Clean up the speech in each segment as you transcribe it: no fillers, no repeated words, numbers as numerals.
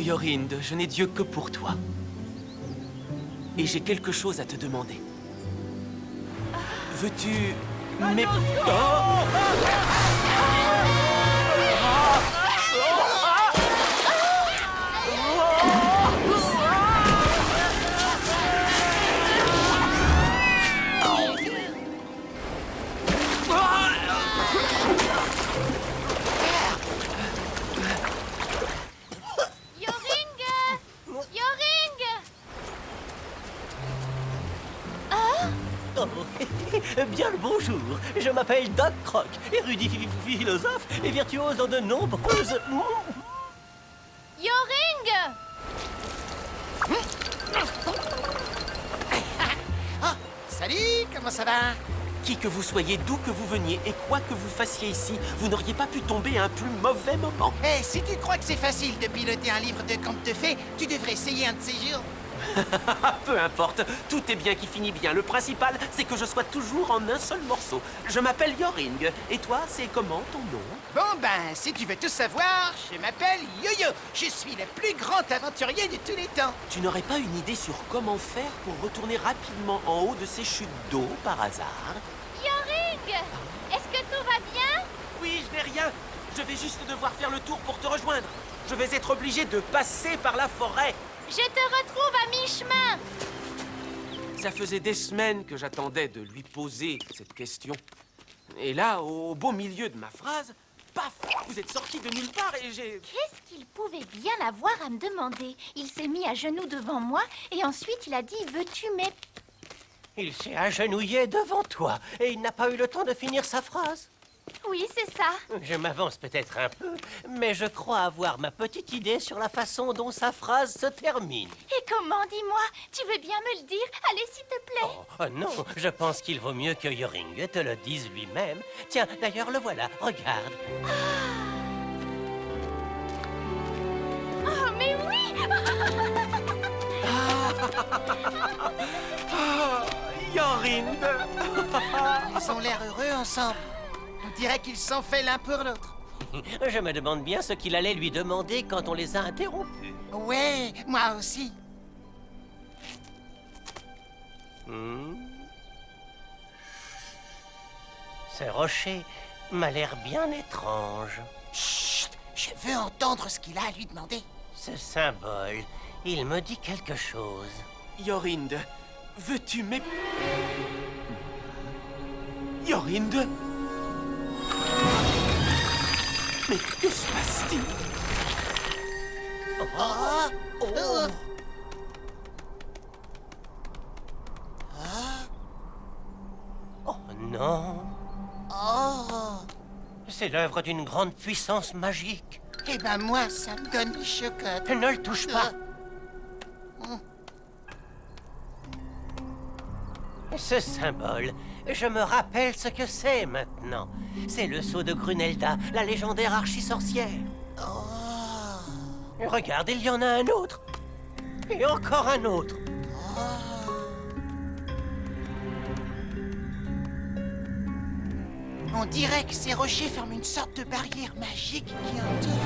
Yorinde, je n'ai Dieu que pour toi. Et j'ai quelque chose à te demander. Veux-tu... Bien le bonjour, je m'appelle Doc Croc, érudit philosophe et virtuose dans de nombreuses... Yoring! Oh, salut, comment ça va? Qui que vous soyez, d'où que vous veniez et quoi que vous fassiez ici, vous n'auriez pas pu tomber à un plus mauvais moment. Eh, si tu crois que c'est facile de piloter un livre de contes de fées, tu devrais essayer un de ces jours. Peu importe, tout est bien qui finit bien. Le principal, c'est que je sois toujours en un seul morceau. Je m'appelle Yoring. Et toi, c'est comment ton nom? Bon ben, si tu veux tout savoir, je m'appelle Yo-Yo. Je suis le plus grand aventurier de tous les temps. Tu n'aurais pas une idée sur comment faire pour retourner rapidement en haut de ces chutes d'eau par hasard? Yoring! Est-ce que tout va bien? Oui, je n'ai rien. Je vais juste devoir faire le tour pour te rejoindre. Je vais être obligé de passer par la forêt. Je te retrouve à mi-chemin. Ça faisait des semaines que j'attendais de lui poser cette question. Et là, au beau milieu de ma phrase, paf, vous êtes sorti de nulle part et j'ai... Qu'est-ce qu'il pouvait bien avoir à me demander? Il s'est mis à genoux devant moi et ensuite il a dit « Veux-tu mes... » Il s'est agenouillé devant toi et il n'a pas eu le temps de finir sa phrase. Oui, c'est ça. Je m'avance peut-être un peu, mais je crois avoir ma petite idée sur la façon dont sa phrase se termine. Et comment, dis-moi? Tu veux bien me le dire? Allez, s'il te plaît. Oh non, je pense qu'il vaut mieux que Yoring te le dise lui-même. Tiens, d'ailleurs, le voilà, regarde. Oh, mais oui! Yorinde. Ils ont l'air heureux ensemble. On dirait qu'ils s'en fait l'un pour l'autre. Je me demande bien ce qu'il allait lui demander quand on les a interrompus. Ouais, moi aussi. Ce rocher m'a l'air bien étrange. Chut, je veux entendre ce qu'il a à lui demander. Ce symbole, il me dit quelque chose. Yorinde, veux-tu Yorinde? Mais que se passe-t-il? Oh non! Oh, C'est l'œuvre d'une grande puissance magique. eh ben moi, ça me donne des chocottes. Ne le touche pas. Ce symbole, je me rappelle ce que c'est maintenant. C'est le sceau de Grunelda, la légendaire archi-sorcière. Regarde, il y en a un autre. Et encore un autre. On dirait que ces rochers forment une sorte de barrière magique qui entoure...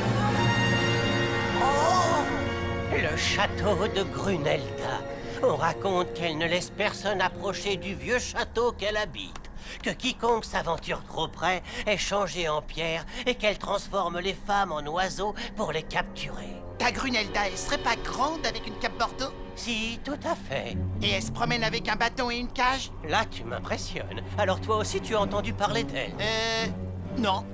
Le château de Grunelda. On raconte qu'elle ne laisse personne approcher du vieux château qu'elle habite. Que quiconque s'aventure trop près est changé en pierre et qu'elle transforme les femmes en oiseaux pour les capturer. Ta Grunelda, elle serait pas grande avec une cape bordeaux? Si, tout à fait. Et elle se promène avec un bâton et une cage? Là, tu m'impressionnes. Alors toi aussi, tu as entendu parler d'elle. Non.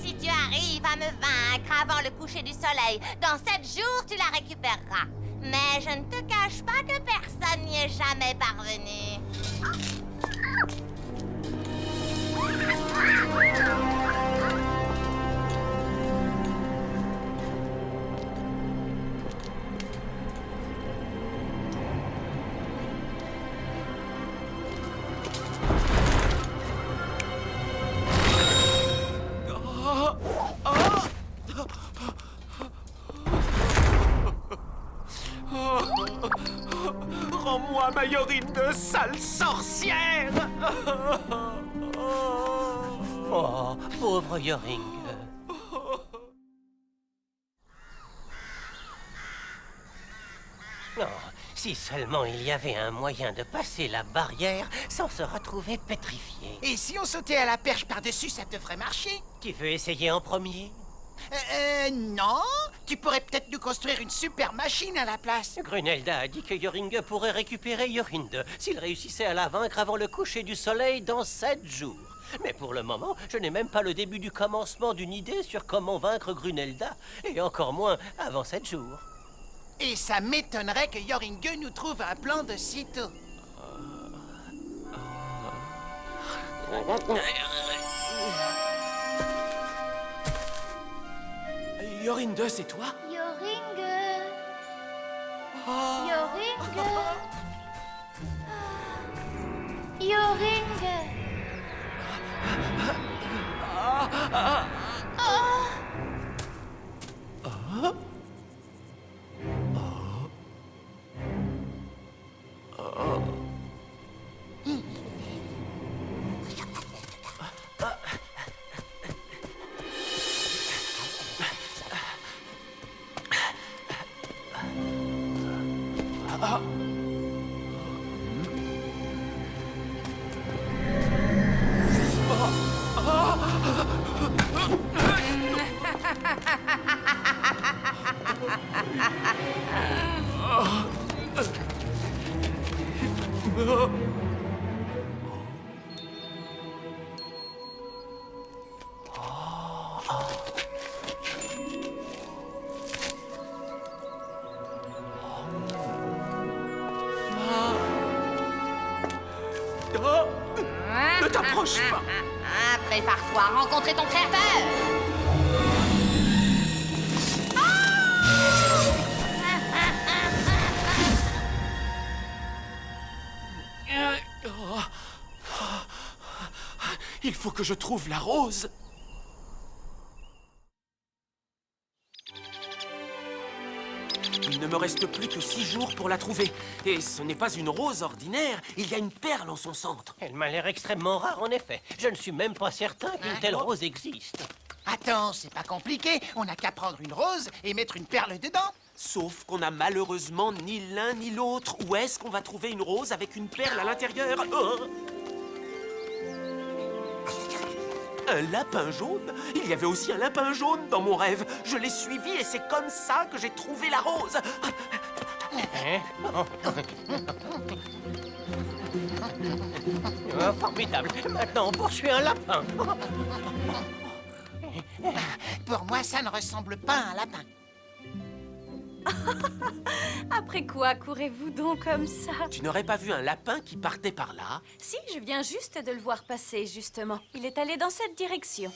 Si tu arrives à me vaincre avant le coucher du soleil, dans 7 jours, tu la récupéreras. Mais je ne te cache pas que personne n'y est jamais parvenu. Rends-moi ma Yorinde, sale sorcière! Oh, pauvre Yoring. Oh, si seulement il y avait un moyen de passer la barrière sans se retrouver pétrifié. Et si on sautait à la perche par-dessus, ça devrait marcher. Tu veux essayer en premier? Non. Tu pourrais peut-être nous construire une super machine à la place. Grunelda a dit que Yoring pourrait récupérer Yorinde s'il réussissait à la vaincre avant le coucher du soleil dans 7 jours. Mais pour le moment, je n'ai même pas le début du commencement d'une idée sur comment vaincre Grunelda, et encore moins avant 7 jours. Et ça m'étonnerait que Yoringue nous trouve un plan de sitôt. Yorinde, c'est toi? Yoring. Yoring. Yoring. Ne t'approche pas! Prépare-toi à rencontrer ton créateur. Il faut que je trouve la rose. Il ne me reste plus que 6 jours pour la trouver. Et ce n'est pas une rose ordinaire, il y a une perle en son centre. Elle m'a l'air extrêmement rare, en effet. Je ne suis même pas certain qu'une telle rose existe. Attends, c'est pas compliqué. On n'a qu'à prendre une rose et mettre une perle dedans. Sauf qu'on n'a malheureusement ni l'un ni l'autre. Où est-ce qu'on va trouver une rose avec une perle à l'intérieur? Oh! Un lapin jaune? Il y avait aussi un lapin jaune dans mon rêve. Je l'ai suivi et c'est comme ça que j'ai trouvé la rose. Hein? Oh, formidable. Maintenant, on poursuit un lapin. Pour moi, ça ne ressemble pas à un lapin. Après quoi courez-vous donc comme ça? Tu n'aurais pas vu un lapin qui partait par là? Si, je viens juste de le voir passer, justement. Il est allé dans cette direction.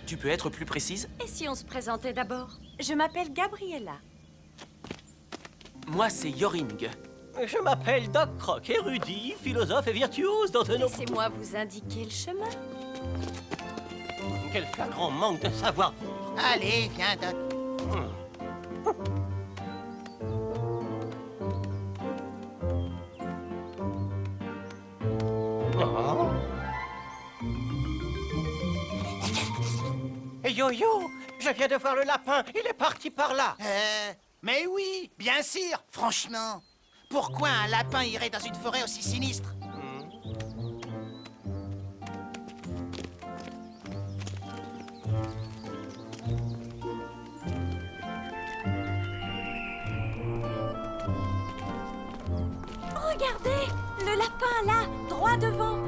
Tu peux être plus précise? Et si on se présentait d'abord? Je m'appelle Gabriella. Moi, c'est Yoring. Je m'appelle Doc Croc, érudit, philosophe et virtuose dans un... Laissez-moi vous indiquer le chemin. Quel flagrant manque de savoir-vivre. Allez, viens, Doc. Oh. Yo-yo, je viens de voir le lapin, il est parti par là. Mais oui, bien sûr, franchement. Pourquoi un lapin irait dans une forêt aussi sinistre? Regardez, le lapin là, droit devant.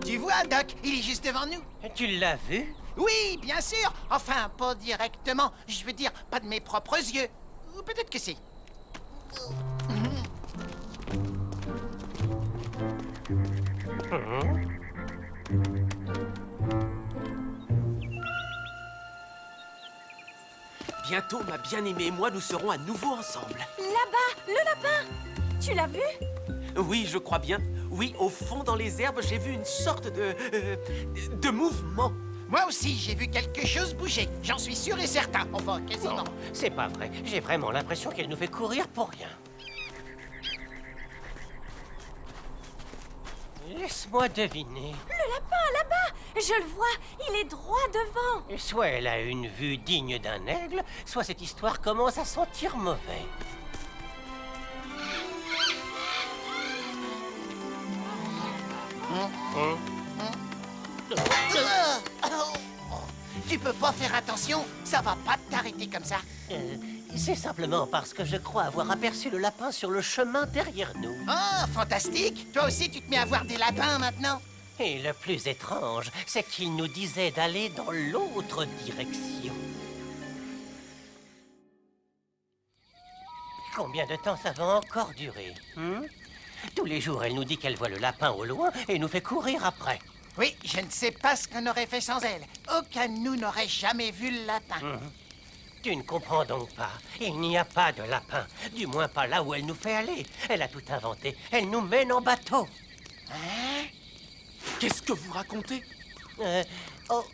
Tu vois, Doc, il est juste devant nous. Tu l'as vu? Oui, bien sûr. Enfin, pas directement. Je veux dire, pas de mes propres yeux. Ou peut-être que si. Bientôt, ma bien-aimée et moi, nous serons à nouveau ensemble. Là-bas, le lapin. Tu l'as vu? Oui, je crois bien. Oui, au fond, dans les herbes, j'ai vu une sorte de mouvement. Moi aussi, j'ai vu quelque chose bouger. J'en suis sûr et certain. Enfin, quasiment. Non, c'est pas vrai. J'ai vraiment l'impression qu'elle nous fait courir pour rien. Laisse-moi deviner. Le lapin, là-bas! Je le vois, il est droit devant. Soit elle a une vue digne d'un aigle, soit cette histoire commence à sentir mauvais. Tu peux pas faire attention? Ça va pas t'arrêter comme ça. C'est simplement parce que je crois avoir aperçu le lapin sur le chemin derrière nous. Oh, fantastique! Toi aussi, tu te mets à voir des lapins maintenant? Et le plus étrange, c'est qu'il nous disait d'aller dans l'autre direction. Combien de temps ça va encore durer, Tous les jours, elle nous dit qu'elle voit le lapin au loin et nous fait courir après. Oui, je ne sais pas ce qu'on aurait fait sans elle. Aucun de nous n'aurait jamais vu le lapin. Tu ne comprends donc pas. Il n'y a pas de lapin. Du moins pas là où elle nous fait aller. Elle a tout inventé. Elle nous mène en bateau. Qu'est-ce que vous racontez? Oh,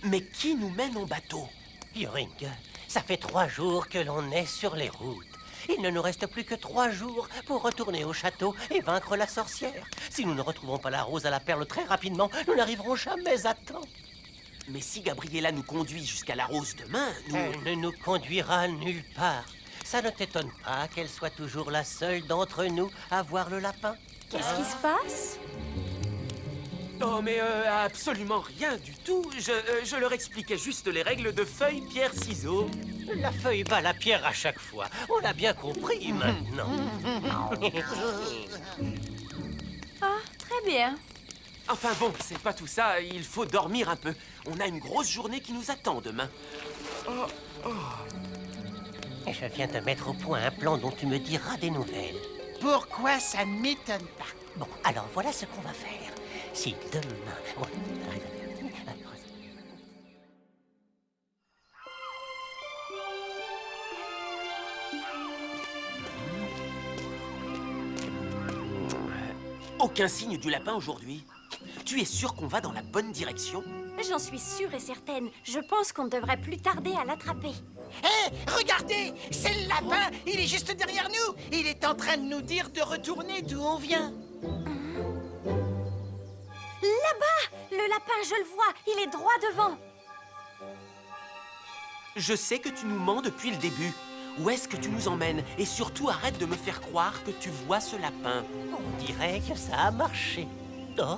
Mais qui nous mène en bateau? Yoring, ça fait 3 jours que l'on est sur les routes. Il ne nous reste plus que 3 jours pour retourner au château et vaincre la sorcière. Si nous ne retrouvons pas la rose à la perle très rapidement, nous n'arriverons jamais à temps. Mais si Gabriella nous conduit jusqu'à la rose demain, nous... Elle ne nous conduira nulle part. Ça ne t'étonne pas qu'elle soit toujours la seule d'entre nous à voir le lapin? Qu'est-ce qui se passe? Oh, mais absolument rien du tout. Je leur expliquais juste les règles de feuille, pierre, ciseaux. La feuille bat la pierre à chaque fois. On l'a bien compris maintenant. Ah, très bien. Enfin bon, c'est pas tout ça. Il faut dormir un peu. On a une grosse journée qui nous attend demain. Je viens de mettre au point un plan dont tu me diras des nouvelles. Pourquoi ça ne m'étonne pas? Bon, alors voilà ce qu'on va faire. Si demain... Aucun signe du lapin aujourd'hui. Tu es sûr qu'on va dans la bonne direction? J'en suis sûre et certaine. Je pense qu'on ne devrait plus tarder à l'attraper. Hé, regardez! C'est le lapin! Il est juste derrière nous! Il est en train de nous dire de retourner d'où on vient. Là-bas! Le lapin, je le vois. Il est droit devant. Je sais que tu nous mens depuis le début. Où est-ce que tu nous emmènes? Et surtout, arrête de me faire croire que tu vois ce lapin. On dirait que ça a marché. Oh.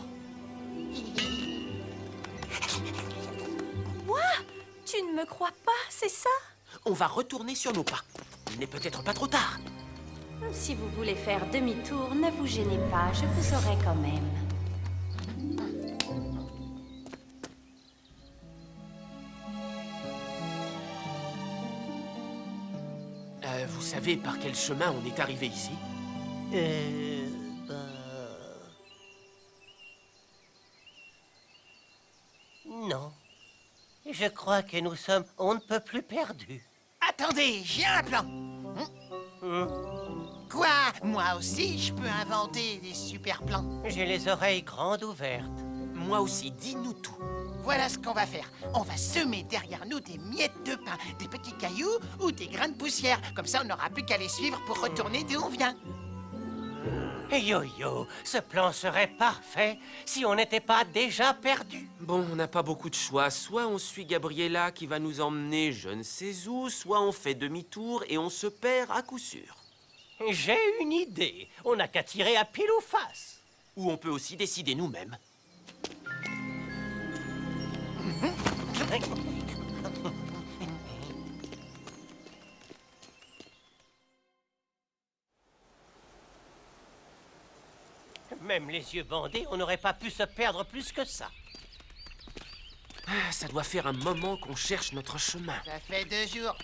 Quoi? Tu ne me crois pas, c'est ça? On va retourner sur nos pas. Il n'est peut-être pas trop tard. Si vous voulez faire demi-tour, ne vous gênez pas. Je vous aurai quand même. Vous savez par quel chemin on est arrivé ici? Non. Je crois que nous sommes on ne peut plus perdus. Attendez, j'ai un plan. Quoi? Moi aussi, je peux inventer des super plans. J'ai les oreilles grandes ouvertes. Moi aussi, dis-nous tout. Voilà ce qu'on va faire. On va semer derrière nous des miettes de pain, des petits cailloux ou des grains de poussière. Comme ça, on n'aura plus qu'à les suivre pour retourner d'où on vient. Yo-yo, ce plan serait parfait si on n'était pas déjà perdus. Bon, on n'a pas beaucoup de choix. Soit on suit Gabriella qui va nous emmener je ne sais où, soit on fait demi-tour et on se perd à coup sûr. J'ai une idée. On n'a qu'à tirer à pile ou face. Ou on peut aussi décider nous-mêmes. Même les yeux bandés, on n'aurait pas pu se perdre plus que ça. Ah, ça doit faire un moment qu'on cherche notre chemin. Ça fait 2 jours.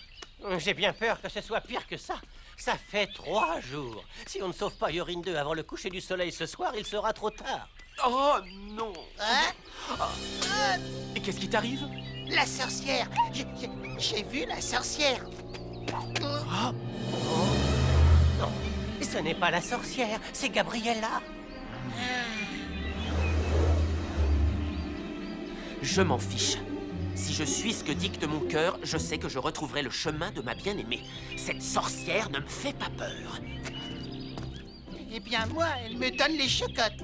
J'ai bien peur que ce soit pire que ça. Ça fait 3 jours. Si on ne sauve pas Yorin 2 avant le coucher du soleil ce soir, il sera trop tard. Oh non! Hein? Et qu'est-ce qui t'arrive? La sorcière! J'ai vu la sorcière! Non, ce n'est pas la sorcière, c'est Gabriella. Je m'en fiche. Si je suis ce que dicte mon cœur, je sais que je retrouverai le chemin de ma bien-aimée. Cette sorcière ne me fait pas peur. Eh bien, moi, elle me donne les chocottes.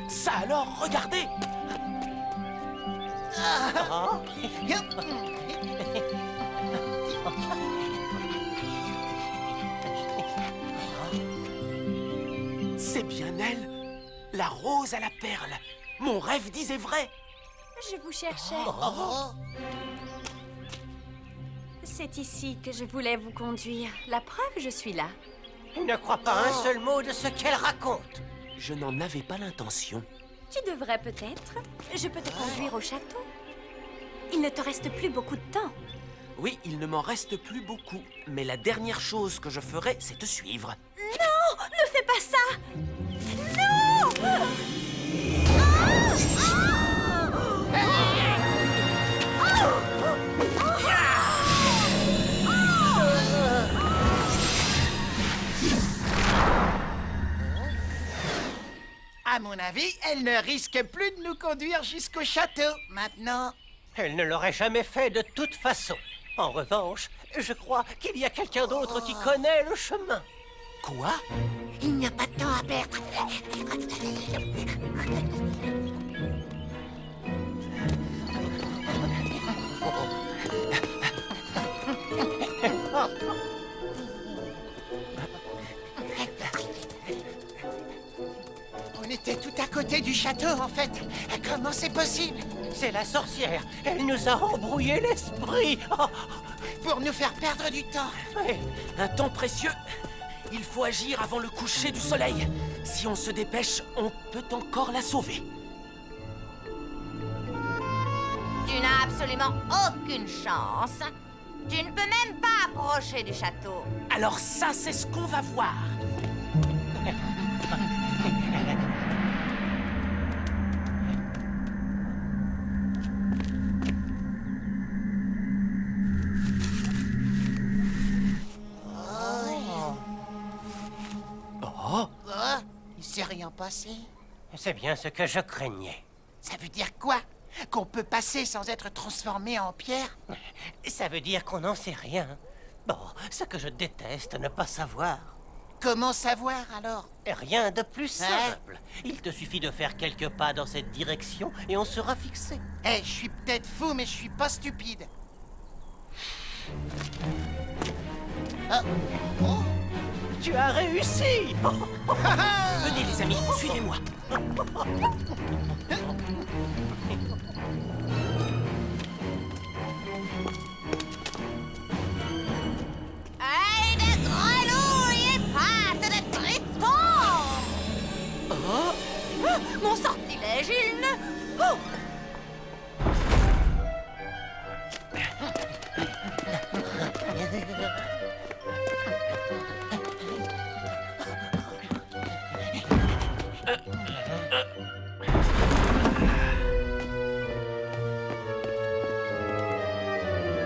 Ça alors, regardez! C'est bien elle, la rose à la perle. Mon rêve disait vrai. Je vous cherchais. C'est ici que je voulais vous conduire. La preuve, je suis là. Ne crois pas un seul mot de ce qu'elle raconte. Je n'en avais pas l'intention. Tu devrais peut-être. Je peux te conduire au château. Il ne te reste plus beaucoup de temps. Oui, il ne m'en reste plus beaucoup. Mais la dernière chose que je ferai, c'est te suivre. Non, ne fais pas ça. Non! À mon avis, elle ne risque plus de nous conduire jusqu'au château. Maintenant, Elle ne l'aurait jamais fait de toute façon. En revanche, je crois qu'il y a quelqu'un d'autre qui connaît le chemin. Quoi? il n'y a pas de temps à perdre. On était tout à côté du château, en fait. Comment c'est possible? C'est la sorcière. Elle nous a embrouillé l'esprit. Oh, Pour nous faire perdre du temps. ouais. Un temps précieux. Il faut agir avant le coucher du soleil. Si on se dépêche, on peut encore la sauver. Tu n'as absolument aucune chance. Tu ne peux même pas approcher du château. Alors ça, c'est ce qu'on va voir. Oh, il s'est rien passé. C'est bien ce que je craignais. Ça veut dire quoi? Qu'on peut passer sans être transformé en pierre? Ça veut dire qu'on n'en sait rien. Bon, ce que je déteste, ne pas savoir. Comment savoir, alors? Rien de plus simple. Il te suffit de faire quelques pas dans cette direction et on sera fixé. Eh, je suis peut-être fou, mais je suis pas stupide. Tu as réussi. Venez les amis, suivez-moi. Hey, des grenouilles et pattes de triton! Mon sortilège, il ne... Oh!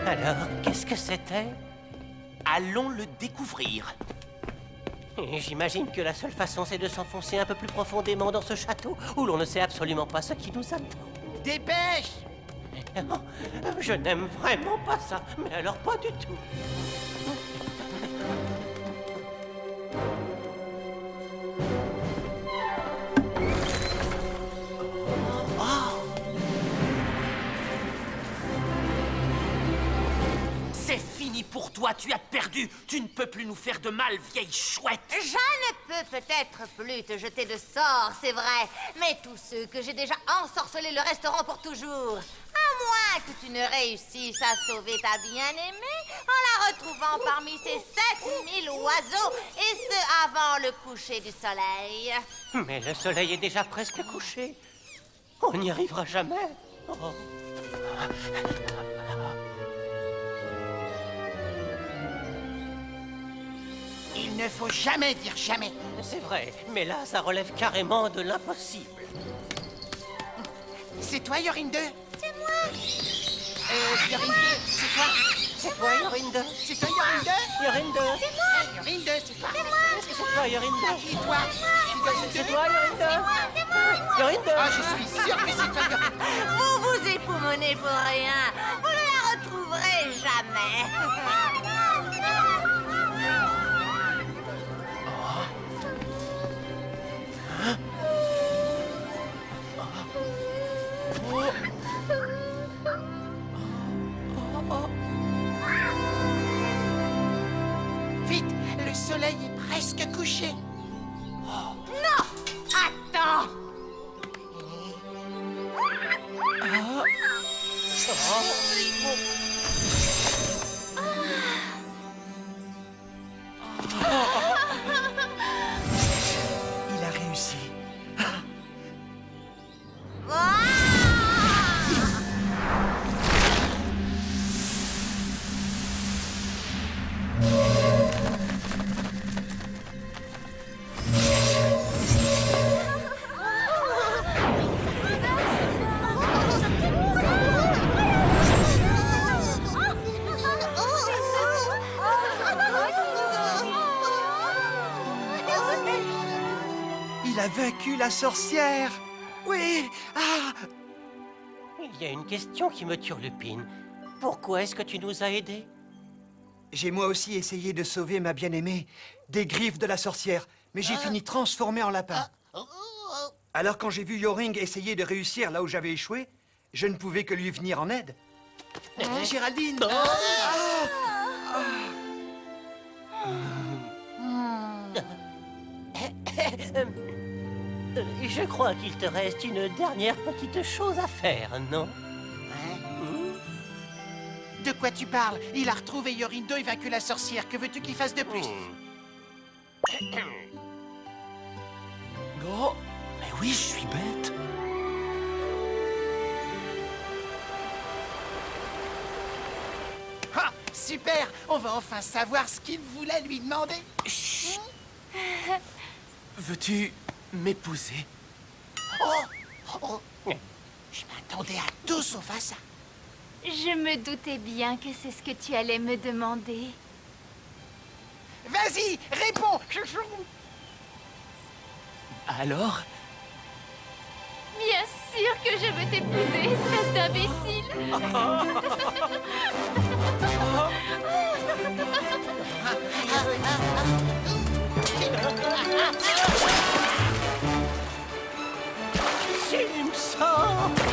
Alors, qu'est-ce que c'était? Allons le découvrir. Et j'imagine que la seule façon, c'est de s'enfoncer un peu plus profondément dans ce château où l'on ne sait absolument pas ce qui nous attend. Dépêche! Oh, je n'aime vraiment pas ça, mais alors pas du tout. C'est fini pour toi, tu as perdu. Tu ne peux plus nous faire de mal, vieille chouette. Je ne peux peut-être plus te jeter de sorts, c'est vrai, mais tous ceux que j'ai déjà ensorcelés le resteront pour toujours. À moins que tu ne réussisses à sauver ta bien-aimée en la retrouvant parmi ces 7000 oiseaux, et ce avant le coucher du soleil. Mais le soleil est déjà presque couché. On n'y arrivera jamais. Oh. Il ne faut jamais dire jamais. C'est vrai, mais là, ça relève carrément de l'impossible. C'est toi, Yorin 2? C'est moi. Yorin 2, c'est toi? C'est toi, Yorinde? C'est toi, Yorinde? Yorinde? Yorinde, c'est toi. Est-ce que c'est toi, Yorinde? Et toi? C'est toi, Yorinde? Yorinde? Ah, je suis sûr que c'est toi, Yorinde. Vous vous époumonez pour rien. Vous ne la retrouverez jamais. Vite, le soleil est presque couché. Non! Attends! Il a réussi. Il a vaincu la sorcière. Oui. Ah. Il y a une question qui me turlupine. Pourquoi est-ce que tu nous as aidés? J'ai moi aussi essayé de sauver ma bien-aimée des griffes de la sorcière, mais j'ai fini transformé en lapin. Alors quand j'ai vu Yoring essayer de réussir là où j'avais échoué, je ne pouvais que lui venir en aide. Géraldine! Je crois qu'il te reste une dernière petite chose à faire, non? De quoi tu parles? Il a retrouvé Yorindo et vaincu la sorcière. Que veux-tu qu'il fasse de plus? Oh, mais oui, je suis bête. Ah, super! On va enfin savoir ce qu'il voulait lui demander. Veux-tu m'épouser? Je m'attendais à tout sauf à ça. Je me doutais bien que c'est ce que tu allais me demander. Vas-y, réponds! Alors? Bien sûr que je veux t'épouser, espèce d'imbécile. Simpson!